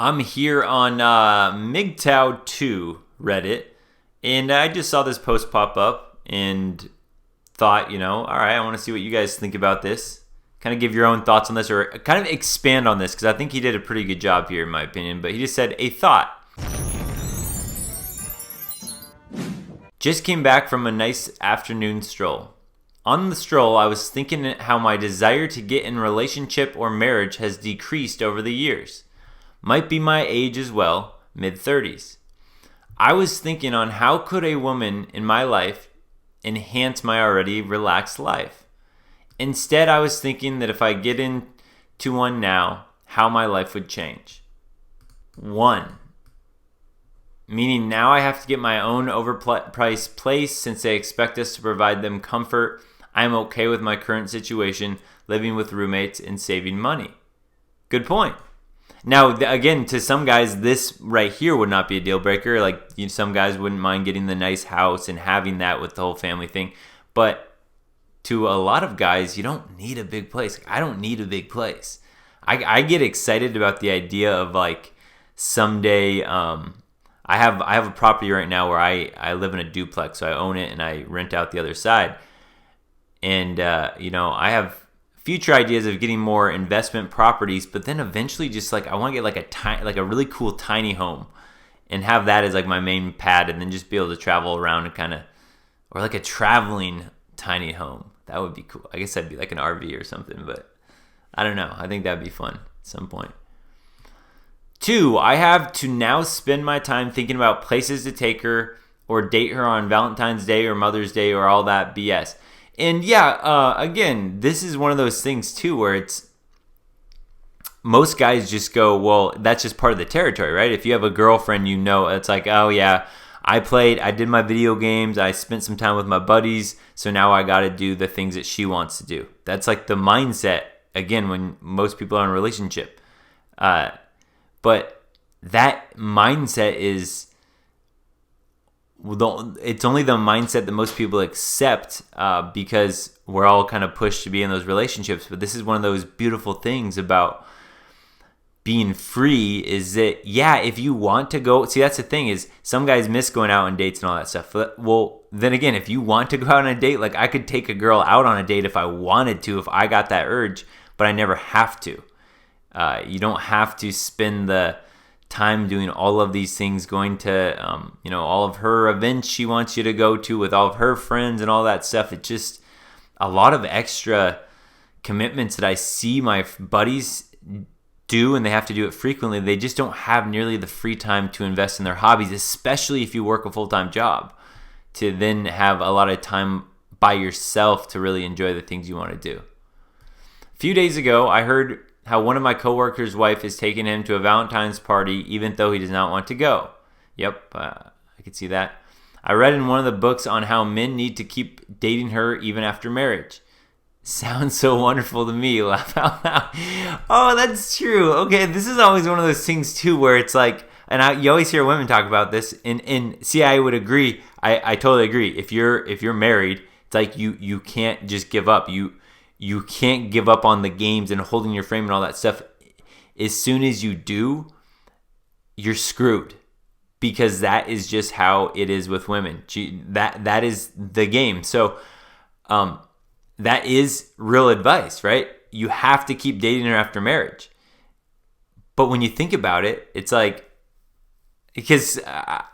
I'm here on MGTOW 2 Reddit, and I just saw this post pop up and thought, all right, I want to see what you guys think about this. Kind of give your own thoughts on this, or kind of expand on this, because I think he did a pretty good job here, in my opinion. But he just said, a thought. Just came back from a nice afternoon stroll. On the stroll, I was thinking how my desire to get in a relationship or marriage has decreased over the years. Might be my age as well, mid-30s. I was thinking on how could a woman in my life enhance my already relaxed life. Instead, I was thinking that if I get into one now, how my life would change. 1. Meaning now I have to get my own overpriced place since they expect us to provide them comfort. I am okay with my current situation, living with roommates and saving money. Good point. Now, again, to some guys, this right here would not be a deal breaker. Like, some guys wouldn't mind getting the nice house and having that with the whole family thing. But to a lot of guys, you don't need a big place. I don't need a big place. I get excited about the idea of, like, someday. I have a property right now where I live in a duplex, so I own it and I rent out the other side. And I have future ideas of getting more investment properties, but then eventually just like I want to get like a really cool tiny home and have that as like my main pad, and then just be able to travel around and kind of, or like a traveling tiny home. That would be cool. I guess that'd be like an RV or something, but I don't know. I think that'd be fun at some point. 2, I have to now spend my time thinking about places to take her or date her on Valentine's Day or Mother's Day or all that BS. And yeah, again, this is one of those things too where it's most guys just go, well, that's just part of the territory, right? If you have a girlfriend, it's like, oh yeah, I did my video games, I spent some time with my buddies, so now I got to do the things that she wants to do. That's like the mindset, again, when most people are in a relationship. But that mindset is, it's only the mindset that most people accept because we're all kind of pushed to be in those relationships. But this is one of those beautiful things about being free is that, yeah, if you want to go, see, that's the thing is some guys miss going out on dates and all that stuff. Well, then again, if you want to go out on a date, like I could take a girl out on a date if I wanted to, if I got that urge, but I never have to. You don't have to spend the time doing all of these things, going to all of her events she wants you to go to with all of her friends and all that stuff. It's just a lot of extra commitments that I see my buddies do, and they have to do it frequently. They just don't have nearly the free time to invest in their hobbies, especially if you work a full-time job, to then have a lot of time by yourself to really enjoy the things you want to do. A few days ago, I heard how one of my coworkers' wife is taking him to a Valentine's party even though he does not want to go. Yep, I could see that. I read in one of the books on how men need to keep dating her even after marriage. Sounds so wonderful to me. Laugh out loud. Oh, that's true. Okay, this is always one of those things too where it's like, and you always hear women talk about this, and see, I would agree. I totally agree. If you're married, it's like you can't just give up. You can't give up on the games and holding your frame and all that stuff. As soon as you do, you're screwed, because that is just how it is with women. That is the game. So that is real advice, right? You have to keep dating her after marriage. But when you think about it, it's like, because,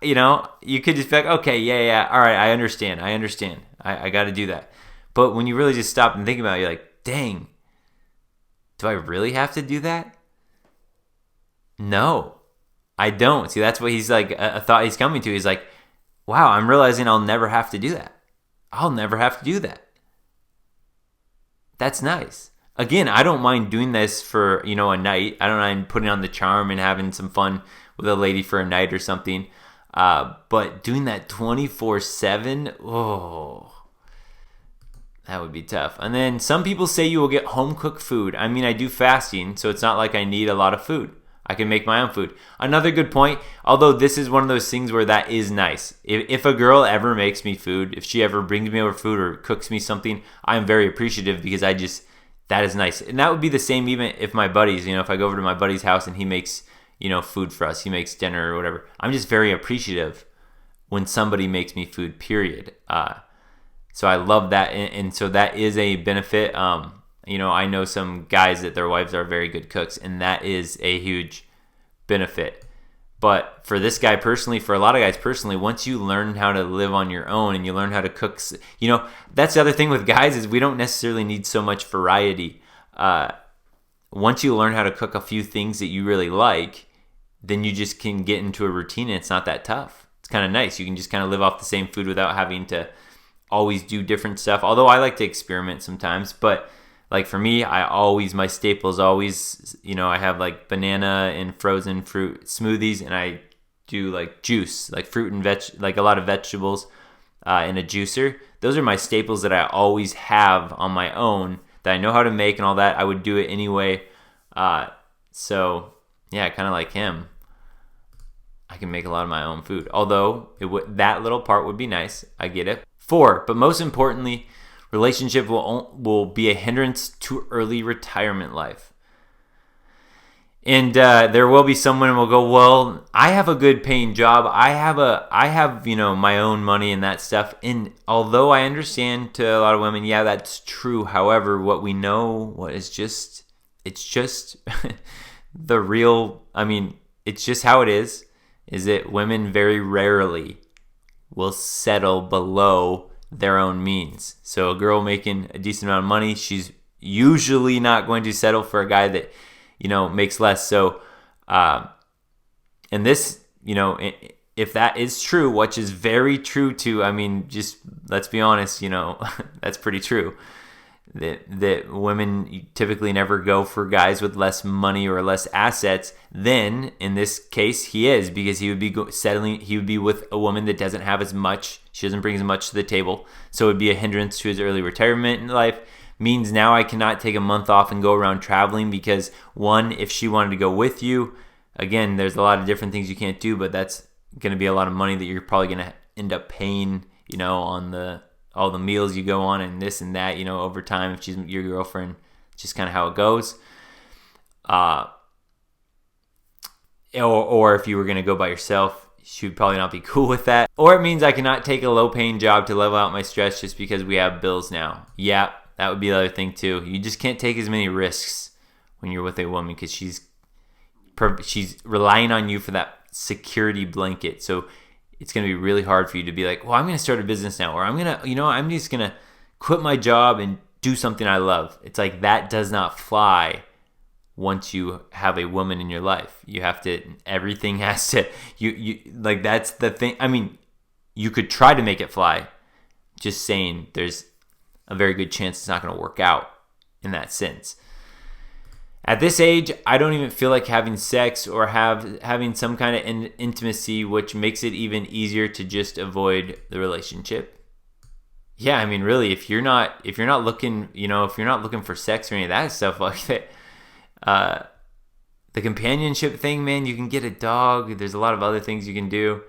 you could just be like, okay, yeah, all right, I understand. I got to do that. But when you really just stop and think about it, you're like, dang, do I really have to do that? No, I don't. See, that's what he's like, a thought he's coming to. He's like, wow, I'm realizing I'll never have to do that. I'll never have to do that. That's nice. Again, I don't mind doing this for, a night. I don't mind putting on the charm and having some fun with a lady for a night or something. But doing that 24/7, oh, that would be tough. And then some people say you will get home-cooked food. I mean, I do fasting, so it's not like I need a lot of food. I can make my own food. Another good point, although this is one of those things where that is nice. If a girl ever makes me food, if she ever brings me over food or cooks me something, I'm very appreciative, because that is nice. And that would be the same even if my buddies, if I go over to my buddy's house and he makes food for us. He makes dinner or whatever. I'm just very appreciative when somebody makes me food, period. So I love that. And so that is a benefit. I know some guys that their wives are very good cooks, and that is a huge benefit. But for this guy personally, for a lot of guys personally, once you learn how to live on your own and you learn how to cook, that's the other thing with guys is we don't necessarily need so much variety. Once you learn how to cook a few things that you really like, then you just can get into a routine and it's not that tough. It's kind of nice. You can just kind of live off the same food without having to always do different stuff. Although I like to experiment sometimes, but like for me, my staples always, I have like banana and frozen fruit smoothies, and I do like juice, like fruit and like a lot of vegetables in a juicer. Those are my staples that I always have on my own that I know how to make and all that. I would do it anyway. So yeah, kind of like him. I can make a lot of my own food. Although that little part would be nice. I get it. 4, but most importantly, relationship will be a hindrance to early retirement life. And there will be someone who will go, well, I have a good paying job. I have my own money and that stuff. And although I understand to a lot of women, yeah, that's true. However, what we know, it's just the real, it's just how it is that women very rarely will settle below their own means. So a girl making a decent amount of money, she's usually not going to settle for a guy that, makes less. So, and this, if that is true, which is very true too, just let's be honest, that's pretty true. That women typically never go for guys with less money or less assets. Then in this case, he is, because he would be settling. He would be with a woman that doesn't have as much. She doesn't bring as much to the table, so it would be a hindrance to his early retirement in life. Means now I cannot take a month off and go around traveling because, one, if she wanted to go with you, again, there's a lot of different things you can't do, but that's going to be a lot of money that you're probably going to end up paying, on all the meals you go on and this and that, over time, if she's your girlfriend. It's just kind of how it goes. Or if you were going to go by yourself, she would probably not be cool with that. Or it means I cannot take a low-paying job to level out my stress just because we have bills now. Yeah, that would be the other thing too. You just can't take as many risks when you're with a woman because she's relying on you for that security blanket. So it's going to be really hard for you to be like, well, I'm going to start a business now, or I'm just going to quit my job and do something I love. It's like that does not fly once you have a woman in your life. Everything has to, like, that's the thing. You could try to make it fly. Just saying, there's a very good chance it's not going to work out in that sense. At this age, I don't even feel like having sex or having some kind of intimacy, which makes it even easier to just avoid the relationship. Yeah, really, if you're not looking, if you're not looking for sex or any of that stuff like that, the companionship thing, man, you can get a dog. There's a lot of other things you can do.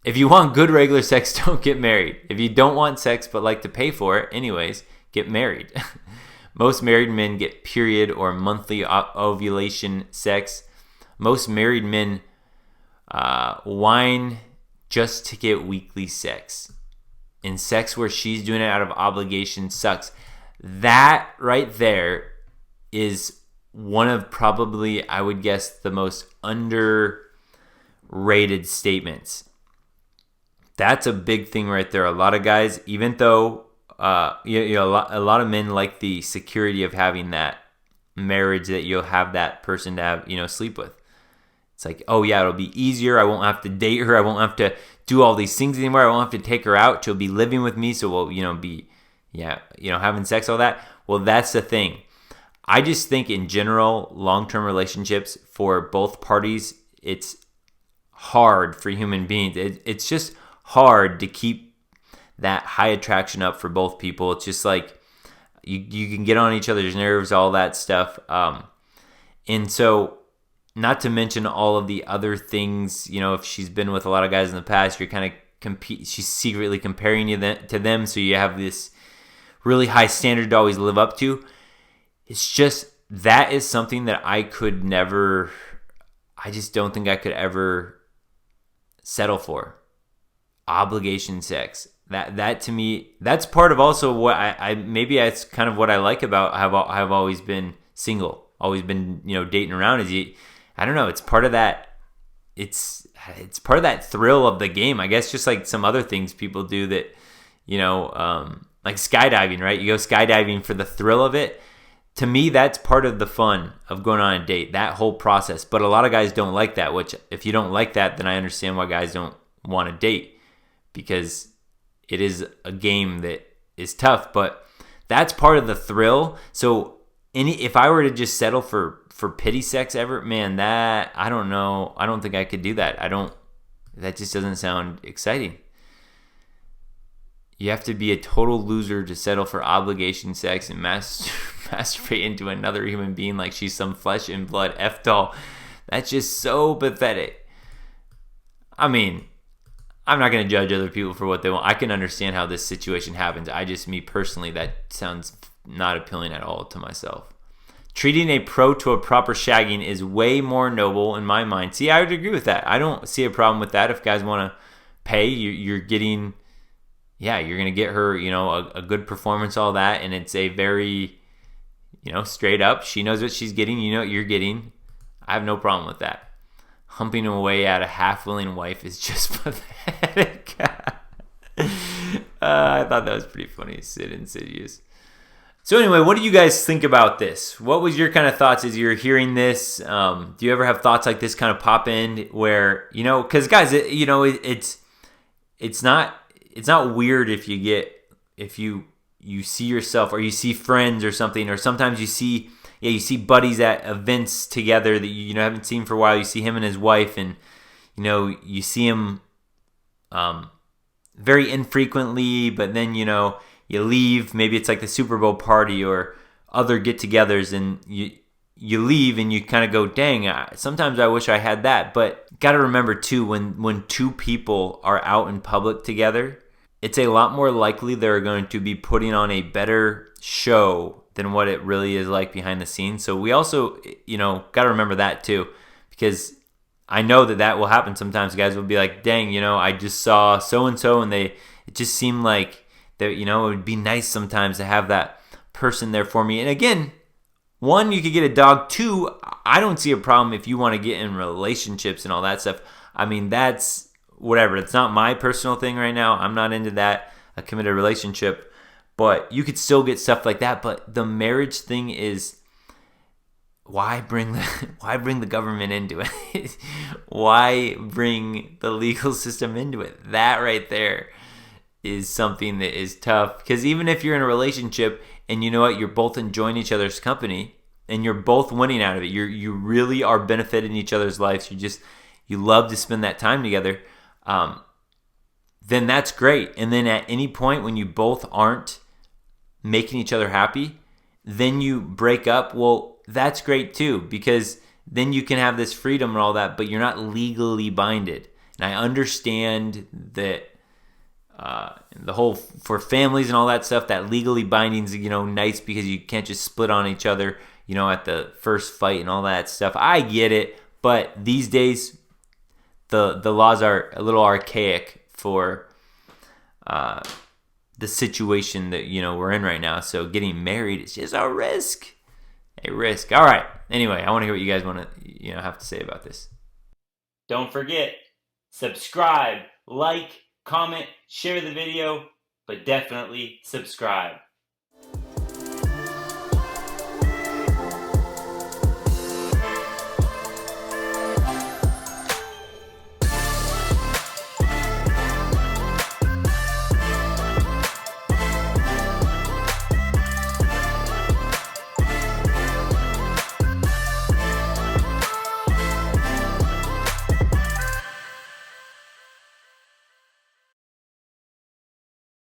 If you want good regular sex, don't get married. If you don't want sex but like to pay for it, anyways, get married. Most married men get period or monthly ovulation sex. Most married men whine just to get weekly sex. And sex where she's doing it out of obligation sucks. That right there is one of probably, I would guess, the most underrated statements. That's a big thing right there. A lot of guys, even though a lot of men like the security of having that marriage that you'll have that person to have, sleep with. It's like, oh yeah, it'll be easier. I won't have to date her. I won't have to do all these things anymore. I won't have to take her out. She'll be living with me. So we'll, be, having sex, all that. Well, that's the thing. I just think in general, long-term relationships for both parties, it's hard for human beings. It's just hard to keep that high attraction up for both people. It's just like you can get on each other's nerves, all that stuff. And so, not to mention all of the other things, if she's been with a lot of guys in the past, you're kind of she's secretly comparing you to them. So you have this really high standard to always live up to. It's just, that is something that I could never I just don't think I could ever settle for. Obligation sex. That to me, that's part of also what I maybe that's kind of what I like about have always been single, always been, dating around, is I don't know, it's part of that, it's part of that thrill of the game, I guess, just like some other things people do that, like skydiving, right? You go skydiving for the thrill of it. To me, that's part of the fun of going on a date, that whole process. But a lot of guys don't like that, which if you don't like that, then I understand why guys don't want to date, because it is a game that is tough, but that's part of the thrill. So if I were to just settle for pity sex ever, man, that, I don't know. I don't think I could do that. That just doesn't sound exciting. You have to be a total loser to settle for obligation sex and masturbate into another human being like she's some flesh and blood F-doll. That's just so pathetic. I mean, I'm not going to judge other people for what they want. I can understand how this situation happens. Me personally, that sounds not appealing at all to myself. Treating a pro to a proper shagging is way more noble in my mind. See, I would agree with that. I don't see a problem with that. If guys want to pay, you're getting, you're going to get her, a good performance, all that. And it's a very, straight up. She knows what she's getting. You know what you're getting. I have no problem with that. Humping away at a half-willing wife is just pathetic. I thought that was pretty funny. Sid Insidious. So anyway, what do you guys think about this? What was your kind of thoughts as you're hearing this? Do you ever have thoughts like this kind of pop in where, because guys, it's not weird if you see yourself or you see friends or something, or sometimes you see buddies at events together that you haven't seen for a while. You see him and his wife, and you see him very infrequently, but then you leave. Maybe it's like the Super Bowl party or other get-togethers, and you leave and you kind of go, dang, sometimes I wish I had that. But got to remember too, when two people are out in public together, it's a lot more likely they're going to be putting on a better show than what it really is like behind the scenes. So we also, got to remember that too, because I know that will happen sometimes. Guys will be like, dang, I just saw so-and-so, and it just seemed like that, it would be nice sometimes to have that person there for me. And again, one, you could get a dog. Two, I don't see a problem if you want to get in relationships and all that stuff. I mean, that's whatever. It's not my personal thing right now. I'm not into that, a committed relationship. But you could still get stuff like that. But the marriage thing is, why bring the government into it? Why bring the legal system into it? That right there is something that is tough. Because even if you're in a relationship and you know what, you're both enjoying each other's company and you're both winning out of it, you really are benefiting each other's lives. You love to spend that time together. Then that's great. And then at any point when you both aren't making each other happy, then you break up. Well, that's great too, because then you can have this freedom and all that, but you're not legally binded. And I understand that the whole, for families and all that stuff, that legally binding's, nice, because you can't just split on each other, at the first fight and all that stuff. I get it, but these days the laws are a little archaic for the situation that we're in right now. So getting married is just a risk. All right. Anyway, I want to hear what you guys want to have to say about this. Don't forget, subscribe, like, comment, share the video, but definitely subscribe.